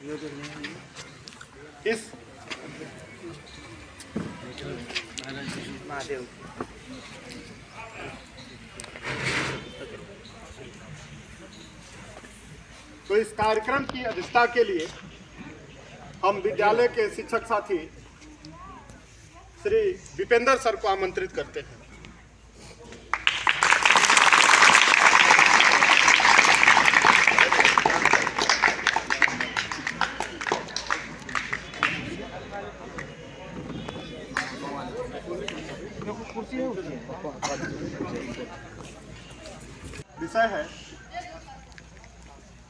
इस महादेव तो इस कार्यक्रम की अध्यक्षता के लिए हम विद्यालय के शिक्षक साथी श्री विपेंद्र सर को आमंत्रित करते हैं। विषय है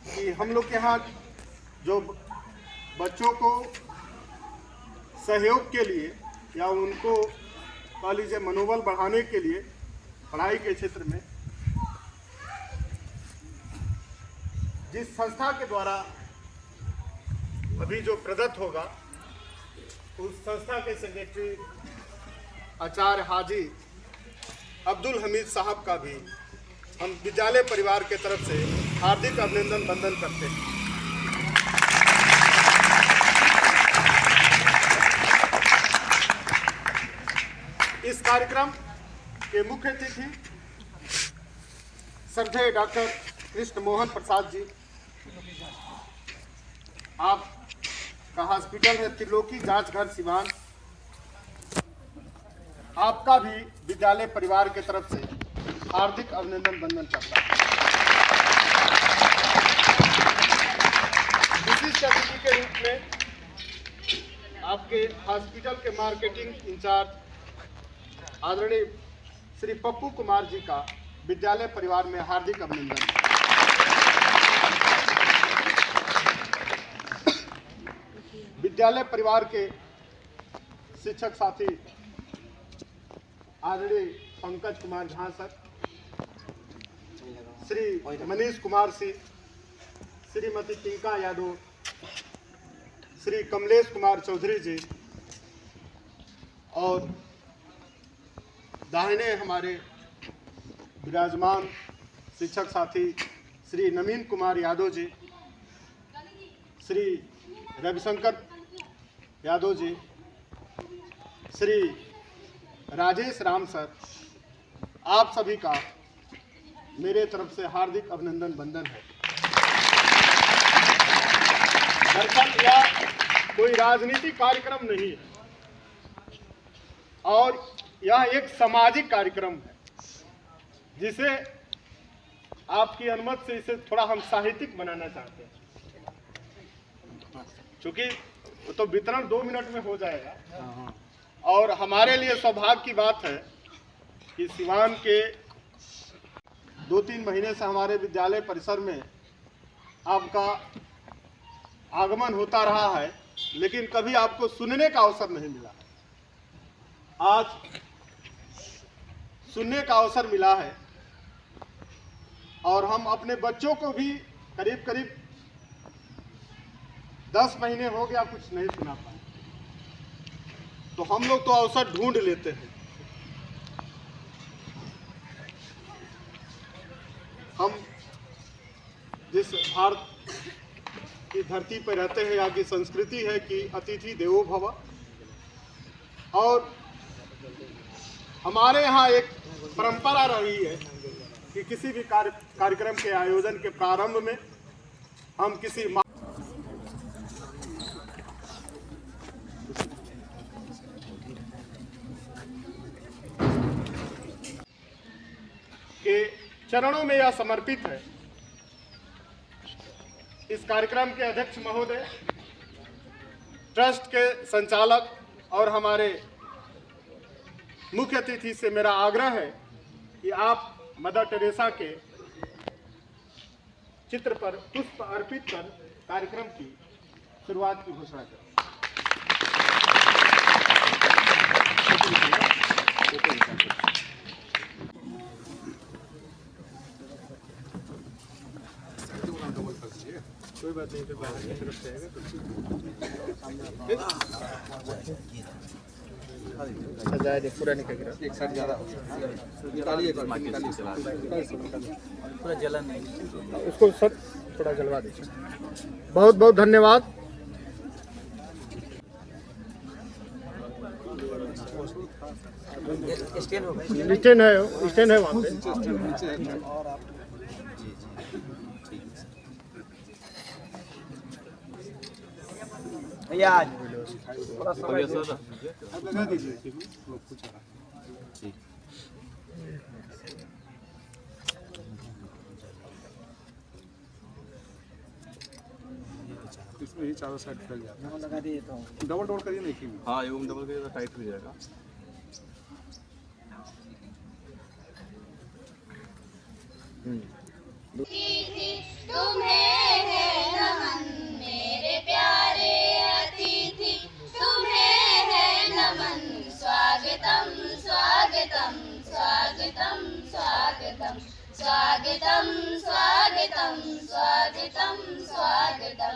कि हम लोग के यहाँ जो बच्चों को सहयोग के लिए या उनको कह लीजिए मनोबल बढ़ाने के लिए पढ़ाई के क्षेत्र में जिस संस्था के द्वारा अभी जो प्रदत्त होगा उस संस्था के सेक्रेटरी आचार्य हाजी अब्दुल हमीद साहब का भी हम विद्यालय परिवार के तरफ से हार्दिक अभिनंदन वंदन करते हैं। इस कार्यक्रम के मुख्य अतिथि श्रद्धेय डॉक्टर कृष्ण मोहन प्रसाद जी, आपका हॉस्पिटल है त्रिलोकी जांच घर सिवान, आपका भी विद्यालय परिवार के तरफ से हार्दिक अभिनंदन वंदन करता है। विशिष्ट अतिथि के रूप में आपके हॉस्पिटल के मार्केटिंग इंचार्ज आदरणीय श्री पप्पू कुमार जी का विद्यालय परिवार में हार्दिक अभिनंदन। विद्यालय परिवार के शिक्षक साथी आदरणीय पंकज कुमार झा सर, श्री मनीष कुमार सिंह, श्रीमती टीका यादव, श्री कमलेश कुमार चौधरी जी और दाहिने हमारे विराजमान शिक्षक साथी श्री नवीन कुमार यादव जी, श्री रविशंकर यादव जी, श्री राजेश राम सर, आप सभी का मेरे तरफ से हार्दिक अभिनंदन वंदन है। दरअसल यह कोई राजनीतिक कार्यक्रम नहीं है और यह एक सामाजिक कार्यक्रम है जिसे आपकी अनुमति से इसे थोड़ा हम साहित्यिक बनाना चाहते हैं, क्योंकि तो वितरण 2 मिनट में हो जाएगा और हमारे लिए सौभाग्य की बात है कि सिवान के 2-3 महीने से हमारे विद्यालय परिसर में आपका आगमन होता रहा है, लेकिन कभी आपको सुनने का अवसर नहीं मिला। आज सुनने का अवसर मिला है और हम अपने बच्चों को भी करीब करीब 10 महीने हो गया कुछ नहीं सुना पाए, तो हम लोग तो अवसर ढूंढ लेते हैं। हम जिस भारत की धरती पर रहते हैं, यहाँ की संस्कृति है कि अतिथि देवो भव, और हमारे यहाँ एक परंपरा रही है कि किसी भी कार्यक्रम के आयोजन के प्रारंभ में हम किसी के चरणों में यह समर्पित है। इस कार्यक्रम के अध्यक्ष महोदय, ट्रस्ट के संचालक और हमारे मुख्य अतिथि से मेरा आग्रह है कि आप मदर टेरेसा के चित्र पर पुष्प अर्पित कर कार्यक्रम की शुरुआत की घोषणा करें। कोई बात नहीं, तरफ से आएगा तो सजाए दे पूरा निकल गया, एक साथ ज़्यादा निकालिए, पूरा जलन नहीं, उसको सब थोड़ा जलवा दीजिए। बहुत बहुत धन्यवाद। स्टैंड है वहाँ पे। भैया आज थोड़ा समय लगा दीजिए। इसमें ही चारों साइड फैल जाता है। लगा दिए तो डबल करिए नहीं कि हाँ ये डबल करिए तो टाइट हो जाएगा। तुम्हें है नमन मेरे प्यारे अतिथि, तुम्हें है नमन। स्वागतम स्वागतम स्वागतम स्वागतम स्वागतम स्वागतम स्वागतम स्वागतम।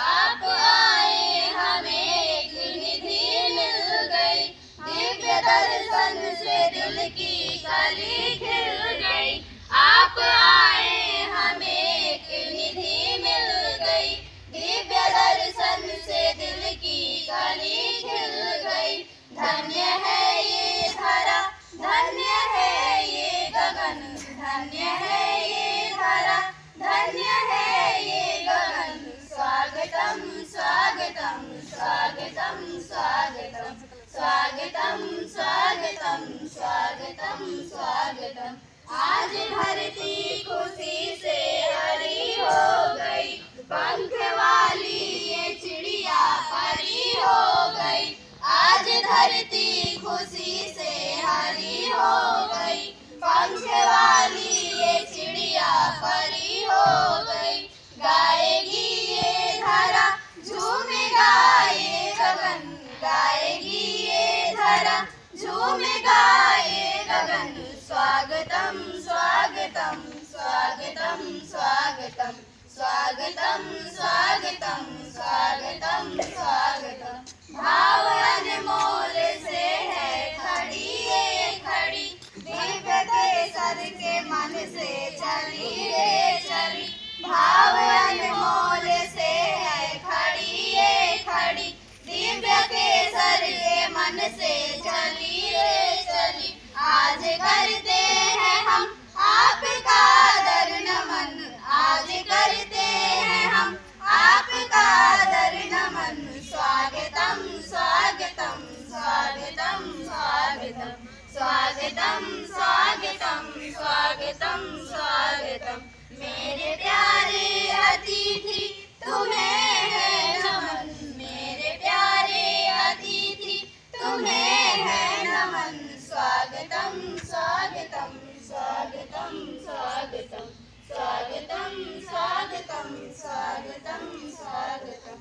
आप आए हमें एक निधि मिल गई, दिव्य दर्शन से दिल की कली खिल गई। आप आए हमें एक निधि मिल गई, दिव्य दर्शन से दिल की कली खिल गई। धन्य है ये धरा, धन्य है ये गगन, धन्य है ये धरा, धन्य है ये गगन। स्वागतम स्वागतम स्वागतम स्वागतम स्वागतम स्वागतम स्वागतम स्वागतम। आज धरती खुशी से हरी हो गई, पंख वाली ये चिड़िया परी हो गई। आज धरती खुशी से हरी हो गई, पंख वाली ये चिड़िया परी हो गई। गाएगी ये धरा, झूमेगा ये गगन, गाएगी ये धरा, झूमेगा ये गगन। स्वागतम स्वागतम स्वागतम स्वागतम स्वागतम स्वागतम स्वागतम स्वागतम। भाव अनमोल से है खड़ी ये खड़ी, दिव्य केसर के मन से चली रे चली। भाव अनमोल से है खड़ी ये खड़ी, दिव्य केसर के मन से चली रे चली। आज करते हैं हम आपका आदर नमन, आज करते हैं हम आपका आदर नमन। स्वागतम स्वागतम स्वागतम स्वागतम स्वागतम स्वागतम स्वागतम स्वागतम। मेरे प्यारे अतिथि तुम्हें है नमन, मेरे प्यारे अतिथि तुम्हें है नमन। स्वागतम स्वागतम स्वागतम स्वागतम स्वागतम स्वागतम स्वागतम स्वागतम।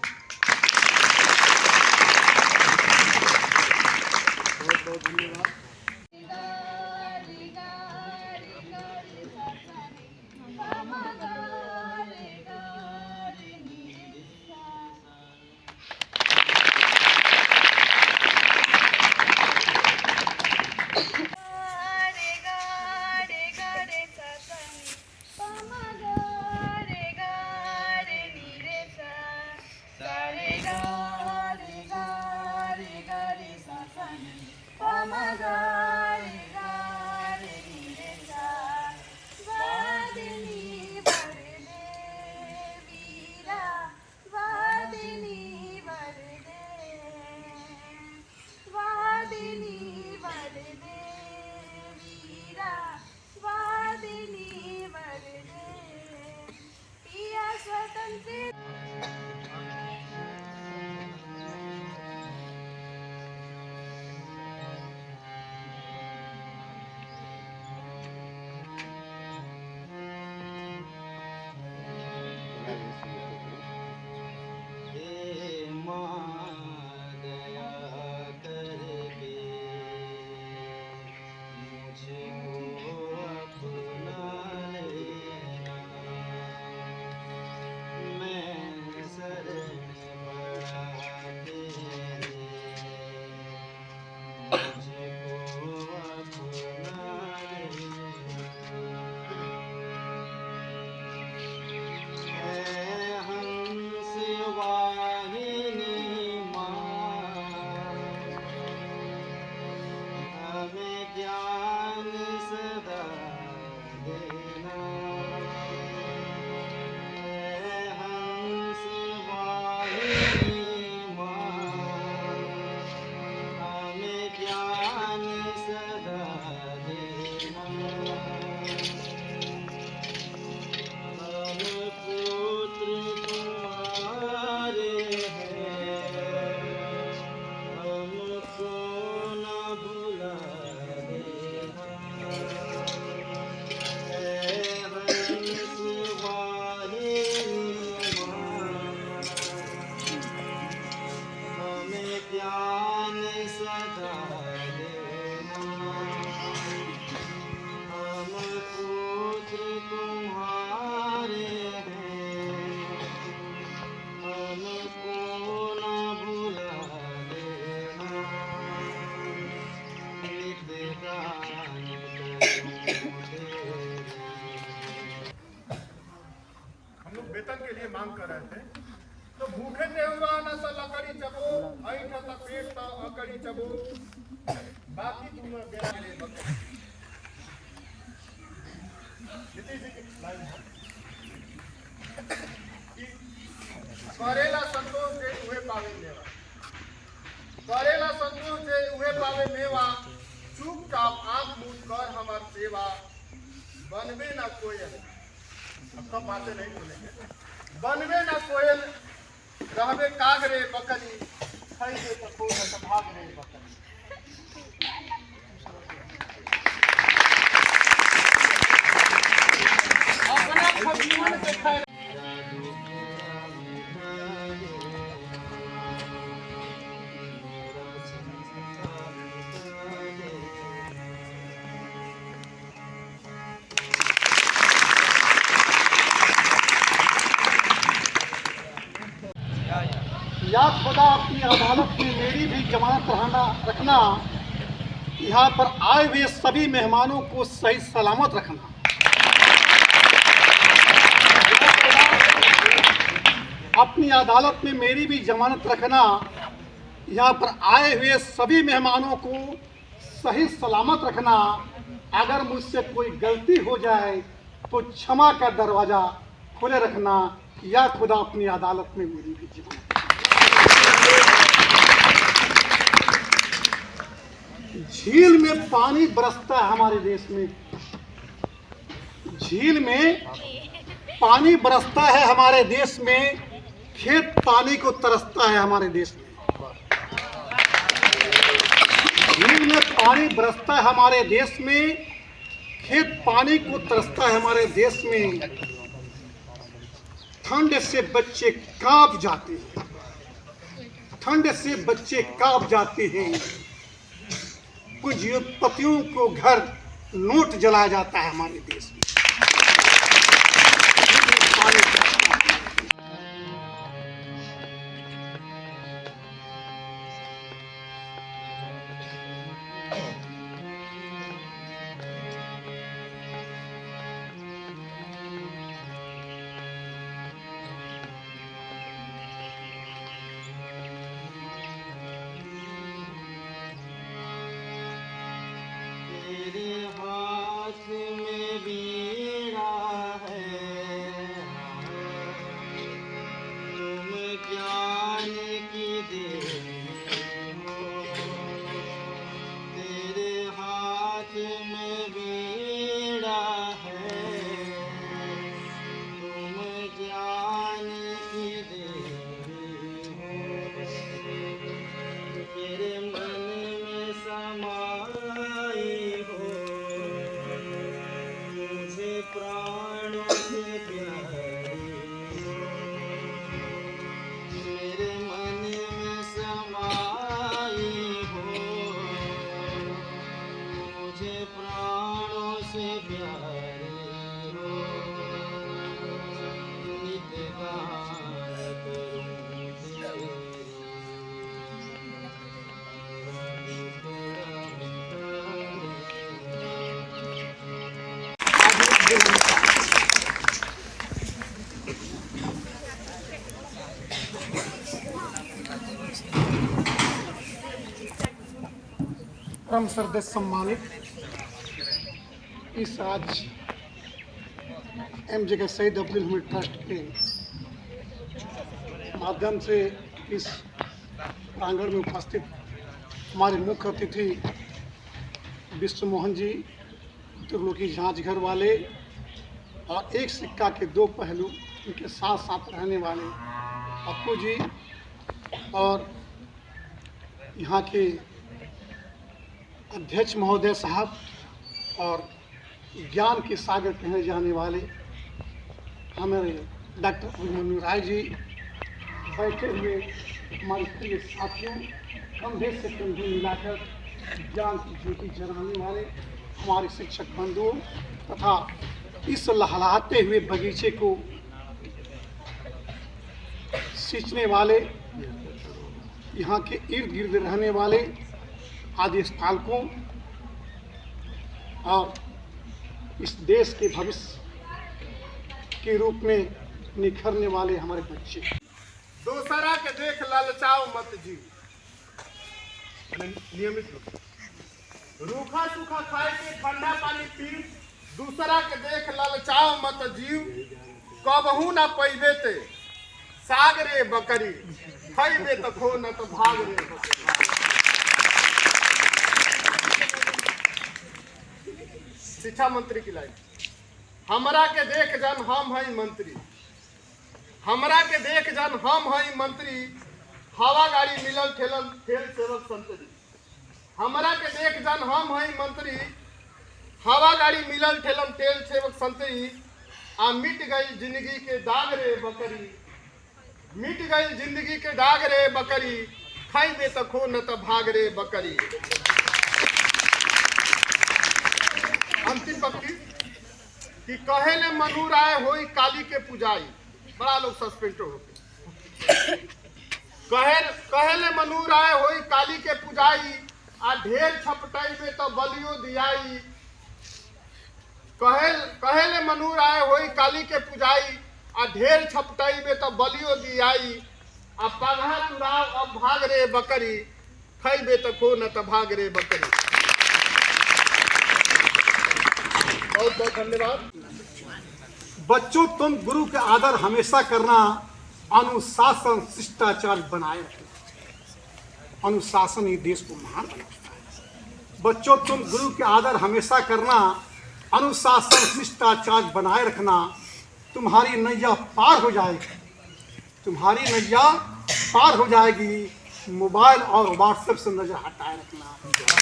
बहुत बहुत धन्यवाद। रहे थे, तो भूखे थे हुआ न सा लकड़ी चबो, ऐठ त पेट त अकड़ी चबो, बाकी तुम बेरा ले बकरी। नीतीश जी की लाइन है कि करेला संतोष जे उहे पावे मेवा, करेला संतोष जे उहे पावे मेवा, चुपचाप आंख मूंद कर हमार सेवा, बनवे ना कोयल, अब सब बातें नहीं बोलेंगे, बनवे ना कोयल, रहबे कागरे बकरी, खैबे तो खूब तो भाग रे बकरी। अपना खजीवन के खैर या खुदा अपनी अदालत में मेरी भी जमानत रखना, यहाँ पर आए हुए सभी मेहमानों को सही सलामत रखना। अपनी अदालत में मेरी भी जमानत रखना, यहाँ पर आए हुए सभी मेहमानों को सही सलामत रखना। अगर मुझसे कोई गलती हो जाए तो क्षमा का दरवाज़ा खुले रखना। या खुदा अपनी अदालत में मेरी भी जमानत। झील में पानी बरसता है हमारे देश में, झील में पानी बरसता है हमारे देश में, खेत पानी को तरसता है हमारे देश में। झील में पानी बरसता है हमारे देश में, खेत पानी को तरसता है हमारे देश में। ठंड से बच्चे कांप जाते हैं, ठंड से बच्चे कांप जाते हैं। पूंजीपतियों को घर नोट जलाया जाता है हमारे देश में। परम श्रद्धेय सम्मानित इस आज एमजे सईद अब्दुल हमीद ट्रस्ट के माध्यम से इस प्रांगण में उपस्थित हमारे मुख्य अतिथि विश्व मोहन जी, त्रिलोकी जांच घर वाले और एक सिक्का के दो पहलू उनके साथ साथ रहने वाले पप्पू जी और यहाँ के अध्यक्ष महोदय साहब और ज्ञान के सागर कहने जाने वाले हमारे डॉक्टर अभिमन्यु राय जी, बैठे हुए हमारे प्रिय साथियों, कंधे से कंधे मिलाकर ज्ञान की ज्योति जलाने वाले हमारे शिक्षक बंधुओं तथा इस लहलहाते हुए बगीचे को सींचने वाले, यहाँ के इर्द गिर्द रहने वाले आदि स्थालकों और इस देश के भविष्य के रूप में निखरने वाले हमारे बच्चे। दूसरा के देख ललचाओ मत जीव, नियमित रूखा सूखा खाए के ठंडा पानी पी, दूसरा के देख ललचाओ मत जीव, कबहू ना पैबे ते साग रे बकरी, खैबे तो खो न तो भाग रे बकरी। शिक्षा मंत्री की लाइन, हमरा के देख जन हम हई मंत्री, हमरा के देख जन हम हई मंत्री, हवा गाड़ी मिलल ठेलन ठेल सेवक संतरी। हमरा के देख जन हम हई मंत्री, हवा गाड़ी मिलल ठेलन ठेल सेवक संतरी, आ मिट गई जिंदगी के दाग रे बकरी, मिट गई जिंदगी के दाग रे बकरी, खाइबे तो खो न तो भाग रे बकरी। अंतिम पंक्ति कि कहेले मनु राय होई काली के पुजाई, बड़ा लोग सस्पेंड होते। कहेले मनु राय होई काली के पुजाई, आ ढेर छपटाइबे तो बलियो दियाई। कहेले मनु राय होई काली के पुजाई, आ ढेर छपटाइबे तो बलियो दियाई। आ पगहा तुराव अब भाग रे बकरी, खैबे तो खो न तो भाग रे बकरी। बहुत बहुत धन्यवाद। बच्चों, तुम गुरु का आदर हमेशा करना, अनुशासन शिष्टाचार बनाए रखना। अनुशासन ही देश को महान बनाता है। बच्चों, तुम गुरु के आदर हमेशा करना, अनुशासन शिष्टाचार बनाए रखना। तुम्हारी नैया पार हो जाएगी, तुम्हारी नैया पार हो जाएगी। मोबाइल और व्हाट्सएप से नजर हटाए रखना।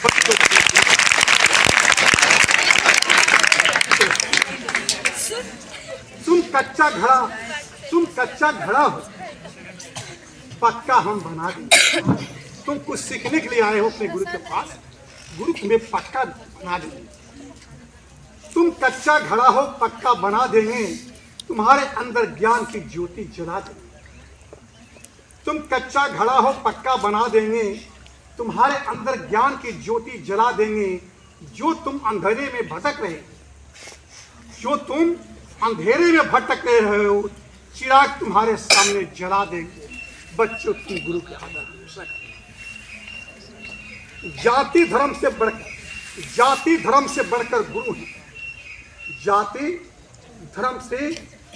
बच्चों, तुम कच्चा घड़ा हो, पक्का हम बना देंगे। तुम कुछ सीखने के लिए आए हो अपने गुरु के पास, गुरु तुम्हें पक्का बना देंगे। तुम कच्चा घड़ा हो, पक्का बना देंगे। तुम्हारे अंदर ज्ञान की ज्योति जला देंगे। तुम कच्चा घड़ा हो, पक्का बना देंगे। तुम्हारे अंदर ज्ञान की ज्योति जला देंगे। जो तुम अंधेरे में भटक रहे, जो तुम अंधेरे में भटक रहे हो, चिराग तुम्हारे सामने जला देंगे। बच्चों, तुम गुरु के आदर हमेशा करें। जाति धर्म से बढ़कर गुरु है। जाति धर्म से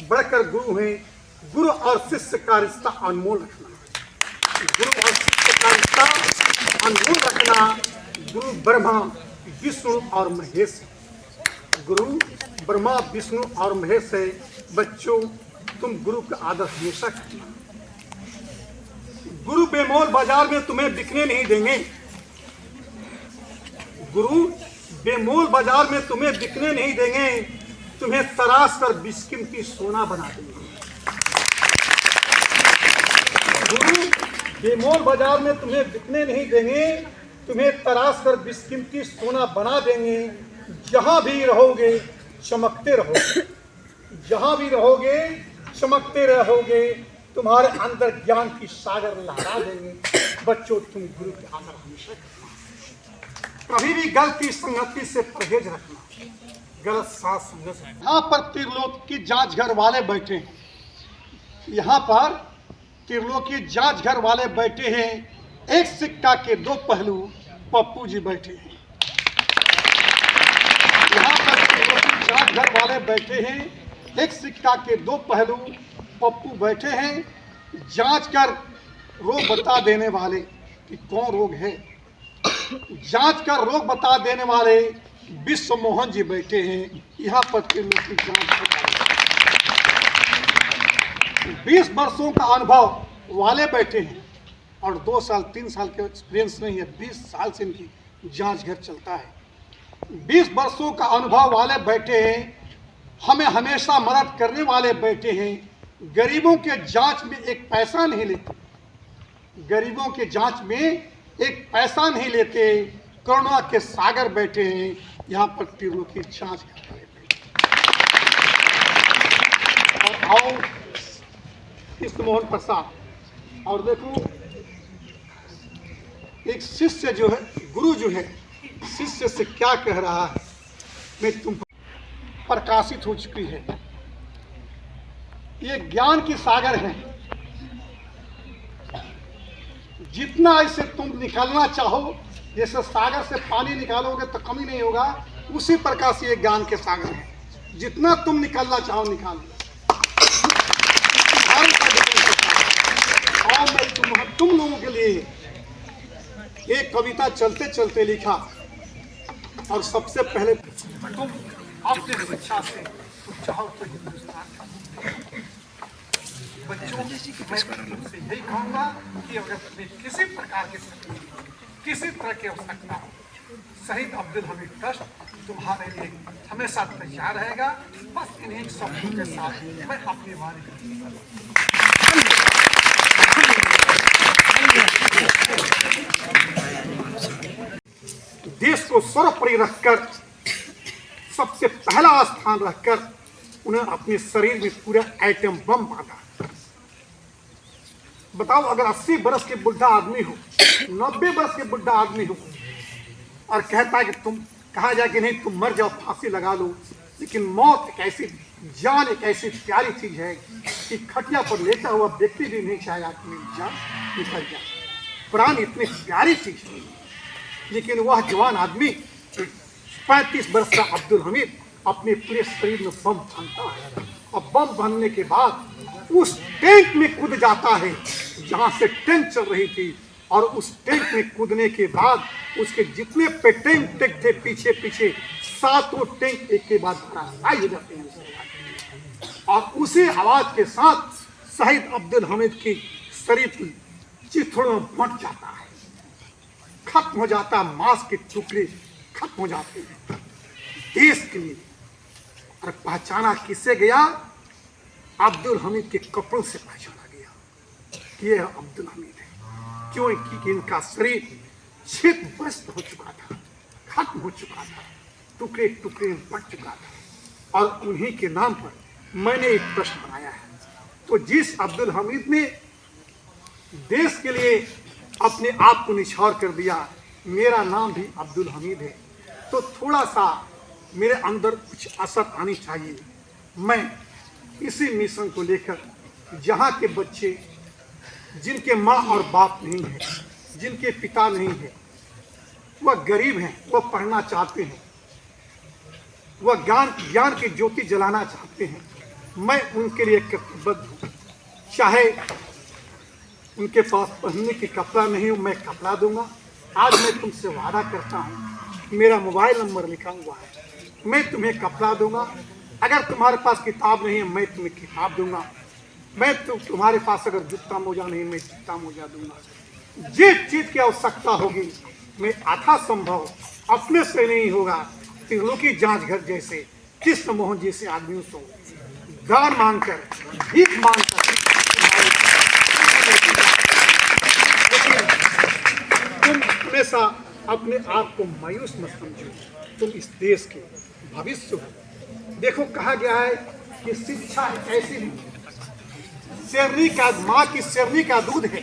बढ़कर गुरु है। गुरु और शिष्य का रिश्ता अनमोल रखना। गुरु और शिष्य का रिश्ता अनमोल रखना। गुरु ब्रह्मा विष्णु और महेश, गुरु ब्रह्मा विष्णु और महेश है। बच्चों, तुम गुरु का आदर हमेशा करना। गुरु बेमोल बाजार में तुम्हें बिकने नहीं देंगे। गुरु बेमोल बाजार में तुम्हें बिकने नहीं देंगे। तुम्हें तराश कर बेशकीमती सोना बना देंगे। गुरु बेमोल बाजार में तुम्हें बिकने नहीं देंगे। तुम्हें तराश कर बेशकीमती सोना बना देंगे। जहां भी रहोगे चमकते रहोगे, जहां भी रहोगे चमकते रहोगे। तुम्हारे अंदर ज्ञान की सागर लहरा देंगे। बच्चों, तुम गुरु के आदर हमेशा करना। कभी भी गलती संगति से परहेज रखना, गलत साथ संगत। यहाँ पर त्रिलोक की जांच घर वाले बैठे हैं। यहाँ पर त्रिलोक की जांच घर वाले बैठे हैं। एक सिक्का के दो पहलू पप्पू जी बैठे हैं। यहाँ पर त्रिलोक की जांच घर वाले बैठे हैं। एक सिक्का के दो पहलू पप्पू बैठे हैं। जांच कर रोग बता देने वाले कि कौन रोग है। जांच कर रोग बता देने वाले विश्व मोहन जी बैठे हैं। यहाँ पर त्रिलोक की जांच 20 वर्षों का अनुभव वाले बैठे हैं और 2 साल 3 साल के एक्सपीरियंस नहीं है। 20 साल से इनकी जांच घर चलता है। 20 वर्षों का अनुभव वाले बैठे हैं। हमें हमेशा मदद करने वाले बैठे हैं। गरीबों के जांच में एक पैसा नहीं लेते। गरीबों के जांच में एक पैसा नहीं लेते। करुणा के सागर बैठे हैं। यहाँ पर त्रिलोक की जांच कर रहे हैं। और आओ कृष्ण मोहन प्रसाद। और देखो, एक शिष्य जो है, गुरु जो है, शिष्य से क्या कह रहा है। मैं तुम प्रकाशित हो चुकी है। ये ज्ञान की सागर है। जितना इसे तुम निकालना चाहो, जैसे सागर से पानी निकालोगे तो कमी नहीं होगा, उसी प्रकार से ये ज्ञान के सागर है। जितना तुम निकालना चाहो निकाल लो। और मैं तुम लोगों के लिए एक कविता चलते चलते लिखा। और सबसे पहले तुम अपने शिक्षा से चाहो तो हिंदुस्तान बच्चों, मैं तुमसे यही कहूँगा कि अगर तुम्हें किसी प्रकार की किसी तरह की आवश्यकता हो, शहीद अब्दुल हमीद ट्रस्ट तुम्हारे लिए हमेशा तैयार रहेगा। बस इन्हीं शब्दों के साथ मैं अपनी वाणी देश को सर्वोपरि रखकर, सबसे पहला स्थान रखकर उन्हें अपने शरीर में पूरा एटम बम बांधा। बताओ, अगर 80 बरस के बुढ़ा आदमी हो, 90 बरस के बुढ़ा आदमी हो और कहता है कि तुम, कहा जाए कि नहीं तुम मर जाओ, फांसी लगा लो, लेकिन मौत एक ऐसी, जान एक ऐसी प्यारी चीज है कि खटिया पर लेटा हुआ व्यक्ति भी नहीं चाहेगा कि मेरी जान निकल जाए। प्राण इतनी प्यारी चीज है। लेकिन वह जवान आदमी 35 वर्ष का अब्दुल हमीद अपने पूरे शरीर में बम बांधता है और बम बांधने के बाद उस टैंक में कूद जाता है जहां से टैंक चल रही थी। और उस टैंक में कूदने के बाद उसके जितने पे टैंक थे पीछे पीछे, 7 टैंक एक के बाद धराशायी हो जाते हैं। और उसी आवाज के साथ शहीद अब्दुल हमीद की शरीर चिथड़ों में बंट जाता है, खत्म हो जाता है, मांस के टुकड़े खत्म हो जाते हैं देश के लिए। और पहचाना किससे गया? अब्दुल हमीद के कपड़ों से पहचाना गया कि यह अब्दुल हमीद है। क्यों? कि इनका शरीर क्षतग्रस्त हो चुका था, खत्म हो चुका था, टुकड़े टुकड़े में बट चुका था। और उन्हीं के नाम पर मैंने एक प्रश्न बनाया है। तो जिस अब्दुल हमीद ने देश के लिए अपने आप को निछावर कर दिया, मेरा नाम भी अब्दुल हमीद है, तो थोड़ा सा मेरे अंदर कुछ असर आनी चाहिए। मैं इसी मिशन को लेकर जहाँ के बच्चे जिनके माँ और बाप नहीं है, जिनके पिता नहीं है, वह गरीब हैं, वह पढ़ना चाहते हैं, वह ज्ञान की ज्योति जलाना चाहते हैं, मैं उनके लिए प्रतिबद्ध हूँ। चाहे उनके पास पहनने के कपड़ा नहीं हो, मैं कपड़ा दूंगा। आज मैं तुमसे वादा करता हूँ, मेरा मोबाइल नंबर लिखा हुआ है, मैं तुम्हें कपड़ा दूंगा। अगर तुम्हारे पास किताब नहीं है, मैं तुम्हें किताब दूंगा। मैं तुम्हारे पास अगर जूता मोजा नहीं, मैं जूता मोजा दूंगा। जिस चीज की आवश्यकता होगी मैं आधा संभव, अपने से नहीं होगा, त्रिलोकी जांच घर जैसे, कृष्ण मोहन जैसे आदमियों से दान मांगकर, भीख मांगकर, तुम हमेशा अपने आप को मायूस मत समझो। तुम इस देश के भविष्य हो। देखो, कहा गया है कि शिक्षा एक ऐसी शेरनी का, माँ की शेरनी का दूध है।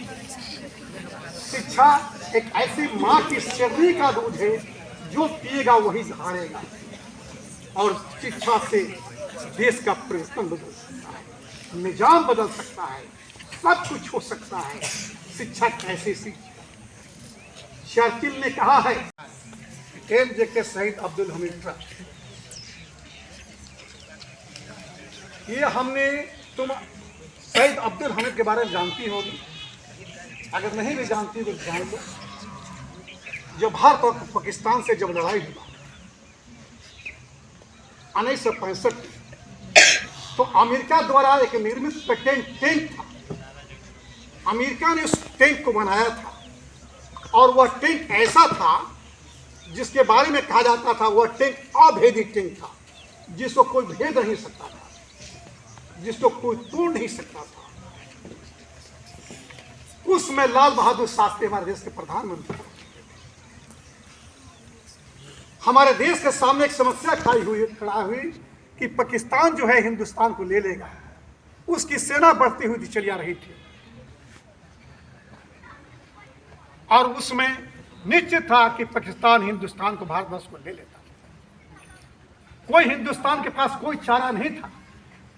शिक्षा एक ऐसी माँ की शेरनी का दूध है, जो पिएगा वही हारेगा। और शिक्षा से देश का परिवर्तन बदल सकता है, निजाम बदल सकता है, सब कुछ हो सकता है। शिक्षा कैसे सीख? चर्चिल ने कहा है, MJK शहीद अब्दुल हमीद ट्रस्ट, ये हमने, तुम शहीद अब्दुल हमीद के बारे में जानती होगी, अगर नहीं भी जानती तो जान लो। जब भारत और पाकिस्तान से जब लड़ाई हुआ 1965, तो अमेरिका द्वारा एक निर्मित पेटेंट टैंक था। अमेरिका ने उस टैंक को बनाया था, और वह टैंक ऐसा था जिसके बारे में कहा जाता था वह टैंक अभेदी टैंक था, जिसको कोई भेद नहीं सकता था, जिसको कोई तोड़ नहीं सकता था। उसमें लाल बहादुर शास्त्री हमारे देश के प्रधानमंत्री। हमारे देश के सामने एक समस्या खड़ा हुई कि पाकिस्तान जो है हिंदुस्तान को ले लेगा। उसकी सेना बढ़ती हुई चली आ रही थी, और उसमें निश्चित था कि पाकिस्तान हिंदुस्तान को, भारतवर्ष को ले लेता। कोई हिंदुस्तान के पास कोई चारा नहीं था।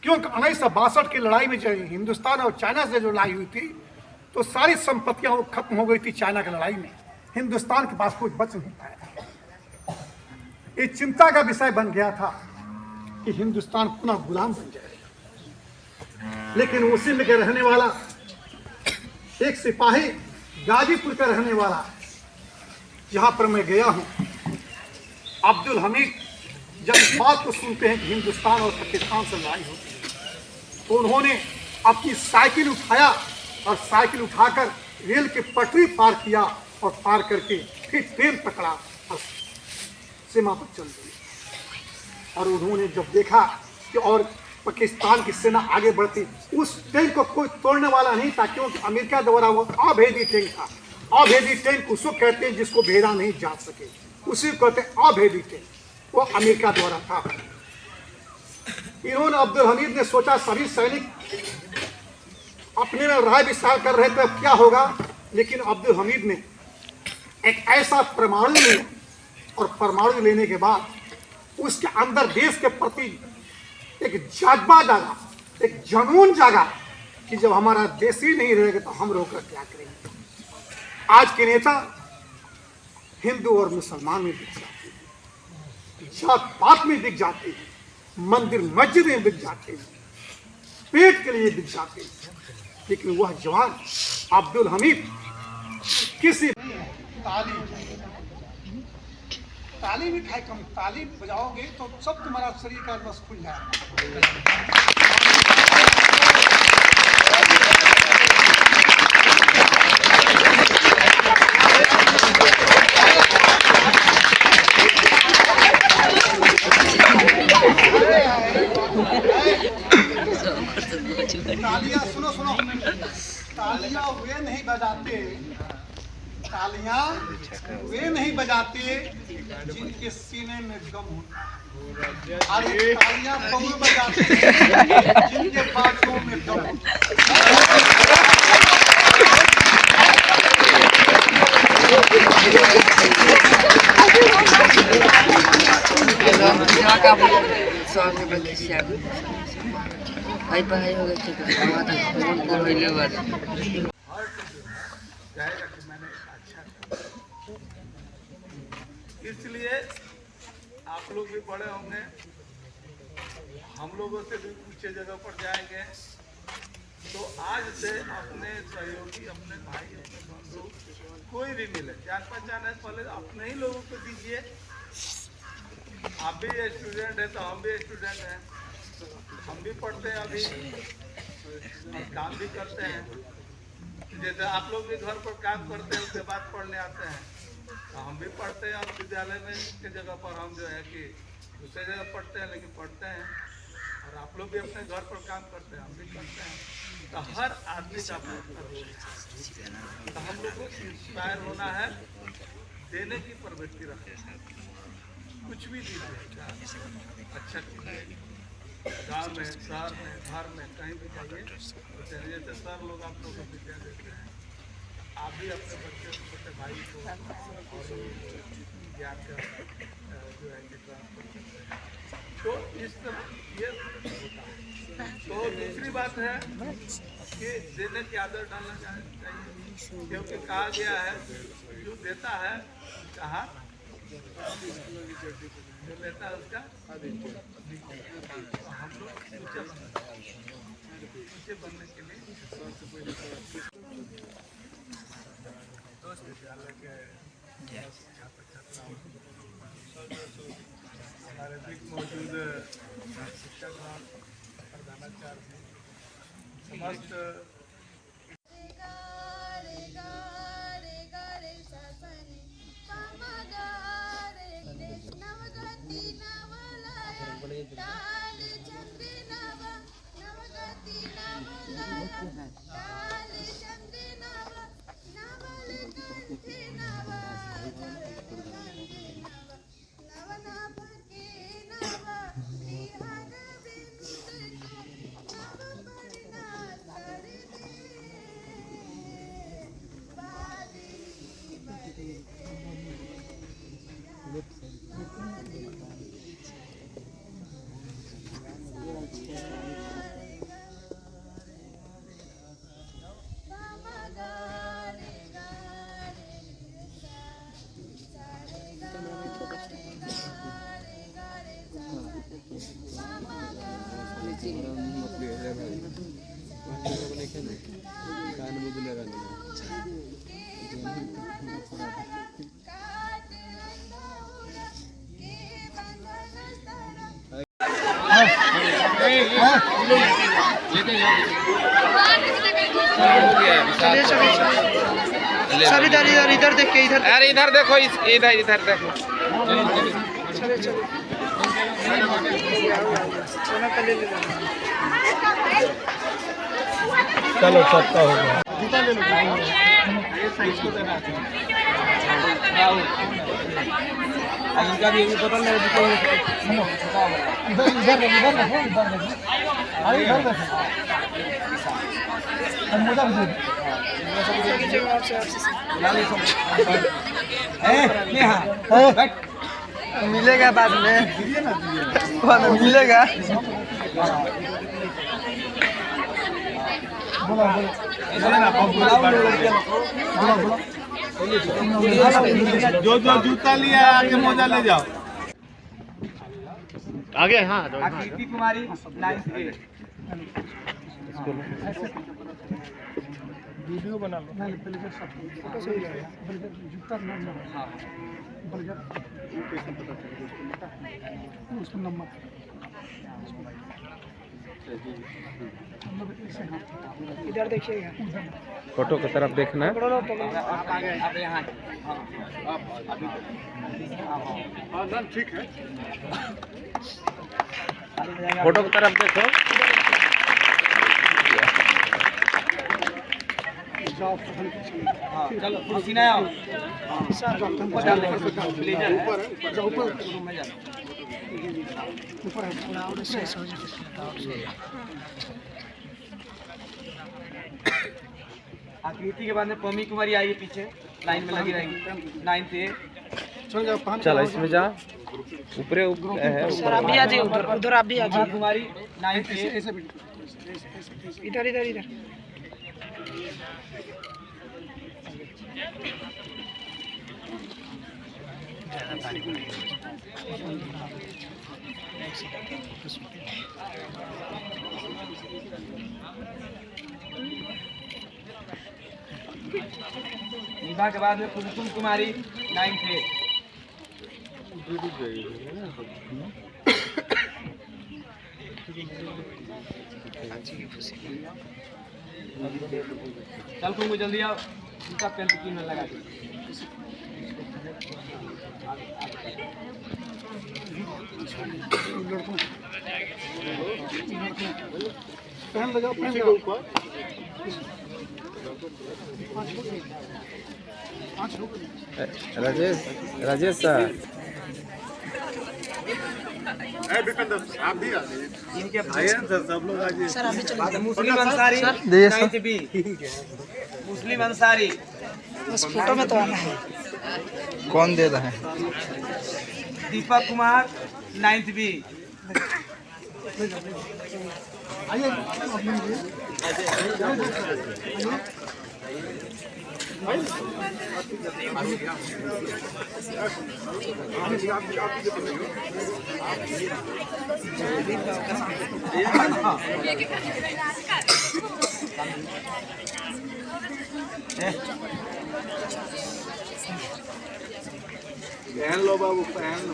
क्योंकि 1962 की लड़ाई में जो हिंदुस्तान और चाइना से जो लड़ाई हुई थी, तो सारी संपत्तियां खत्म हो गई थी चाइना की लड़ाई में। हिंदुस्तान के पास कुछ बच नहीं पाया। ये चिंता का विषय बन गया था कि हिंदुस्तान पुनः गुलाम बन जाएगा। लेकिन उसी में के रहने वाला एक सिपाही, गाजीपुर का रहने वाला, जहां पर मैं गया हूं, अब्दुल हमीद, जब इस बात को सुनते हैं कि हिंदुस्तान और पाकिस्तान से लड़ाई होती है, तो उन्होंने अपनी साइकिल उठाया और साइकिल उठाकर रेल के पटरी पार किया और पार करके फिर ट्रेन पकड़ा और सीमा पर चल गई। और उन्होंने जब देखा कि और पाकिस्तान की सेना आगे बढ़ती, उस ट्रेन को कोई तोड़ने वाला नहीं था, क्योंकि अमेरिका द्वारा वो अभेदी ट्रेन था। अभेदी ट्रेन उसको कहते हैं जिसको भेदा नहीं जा सके, उसी को कहते हैं अभेदी ट्रेन। वो अमेरिका द्वारा था। इन्होंने, अब्दुल हमीद ने सोचा सभी सैनिक अपने में राय विचार कर रहे थे अब क्या होगा, लेकिन अब्दुल हमीद ने एक ऐसा परमाणु लिया और परमाणु लेने के बाद उसके अंदर देश के प्रति एक जज्बा जागा, एक जुनून जागा कि जब हमारा देश ही नहीं रहेगा तो हम रोकर क्या करेंगे। आज के नेता हिंदू और मुसलमान में बिक जाते हैं, जात पात में बिक जाते हैं, मंदिर मस्जिद में बिक जाते हैं, पेट के लिए बिक जाते हैं। लेकिन वह जवान अब्दुल हमीद किसी ताली भी खाए कम, ताली बजाओगे तो सब तुम्हारा शरीर का बस खुल जाएगा। तालियां सुनो सुनो, तालियां वे नहीं बजाते, तालियां वे नहीं बजाते जिनके सीने में गम होता। अरे तालियां बम बजाते जिनके बातों में गम होता। इसलिए आप लोग भी बड़े होंगे, हम लोगों से भी ऊंचे जगह पर जाएंगे, तो आज से अपने सहयोगी, अपने भाई, अपने बंधु कोई भी मिले, जान पहचान है, पहले अपने ही लोगों को दीजिए। आप भी स्टूडेंट है तो हम भी स्टूडेंट हैं, हम भी पढ़ते हैं अभी और काम भी करते हैं। जैसे आप लोग भी घर पर काम करते हैं, उसके बाद पढ़ने आते हैं, तो हम भी पढ़ते हैं। और विद्यालय में के जगह पर हम जो है कि दूसरे जगह पढ़ते हैं, लेकिन पढ़ते हैं। और आप लोग भी अपने घर पर काम करते हैं, हम भी करते हैं। तो हर आदमी का अपना रोल है। तो हम लोग को इंस्पायर होना है, देने की प्रवृत्ति रखना है। कुछ भी दीजिए, अच्छा कीजिए। गाँव में, शहर में, घर में, कहीं भी जाइए तो चलिए। जैसे सर लोग आप लोगों को विद्या देते हैं, आप भी अपने बच्चे, छोटे भाई को और ज्ञान का जो है कि ट्रांसफर करते हैं। तो इस तरह ये होता है। तो दूसरी बात है कि देने की आदत डालना चाहिए, क्योंकि कहा गया है जो देता है कहा जो लेता है उसका तो हम लोग ऊंचे बनने के लिए विद्यालय के छात्र छात्राओं, हमारे बीच मौजूद शिक्षक और प्रधानाचार्य, समस्त सर इधर इधर इधर देख के इधर, अरे इधर देखो, इधर इधर देखो। चले चले सोना का ले ले। चलो सबका हो गया। जूता ले लो। इनका भी बदल ले इधर इधर इधर देखो, इधर देखो, अरे इधर देखो, मोजा भी दे। मिलेगा बाद में, मिलेगा। जो जो जूता लिया है आगे मोजा ले जाओ। आगे हाँ आकृति कुमारी 9th A। वीडियो बना लो। नहीं पहले जब सब फोटो सही लगेगा, पहले जब जूता ना ना, पहले जब उसका नंबर हम लोग ऐसे हाथ, इधर देखिएगा, फोटो की तरफ देखना। पकड़ो लो, पकड़ो। आप यहाँ हाँ ना ठीक है। फोटो की तरफ देखो। जाओ, चलो कुर्सी ना आओ, ऊपर डाल दे, ब्लेजर है, ऊपर ऊपर रूम में जाओ। ऊपर है, थोड़ा और ऐसे ऐसे हो जाए। आकृति के बाद में पमी कुमारी आइए पीछे, लाइन में लगी रहेगी 9th A। चल जाओ, पहन चलो इसमें जा, ऊपरे ऊपर है। सर आप भी आ जाइए, उधर उधर आप भी आ जाइए। कुमारी 9th A। ऐसे भी इधर इधर इधर। निभा के बाद में कुमकुम कुमारी 9th A। चल कुमकुम जल्दी आओ, इनका पेन की में लगा दो। पहन लगाओ, पहन लगाओ। राजेश, राजेश सर, विपिंदर आप भी आ जाइए। इनके सर सब लोग आज मुस्लिम अंसारी 9th B। मुस्लिम अंसारी बस फोटो में तो आना है। कौन दे रहा है? Deepak Kumar 9th B। आइए, पहन लो बाबू, पहन लो।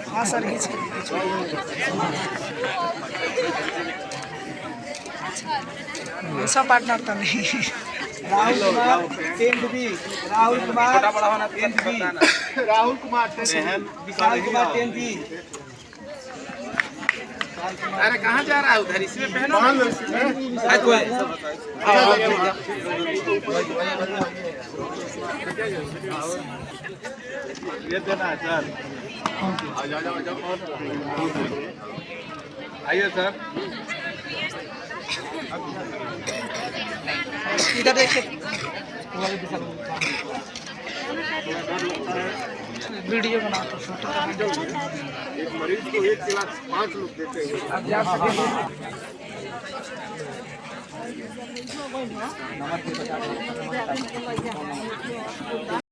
हाँ सर, ऐसा पार्टनर तो नहीं। Rahul Kumar 10th B। Rahul Kumar 10th B। Rahul Kumar Vishal Kumar 10th B। अरे कहाँ जा रहा है? उधर इसमें पहनो। ये देना है सर। आइए सर। इधर देखिए, वीडियो बनाते फोटो। एक मरीज को 1 गिलास 5 लोग देते हैं। आप जा सकते हैं।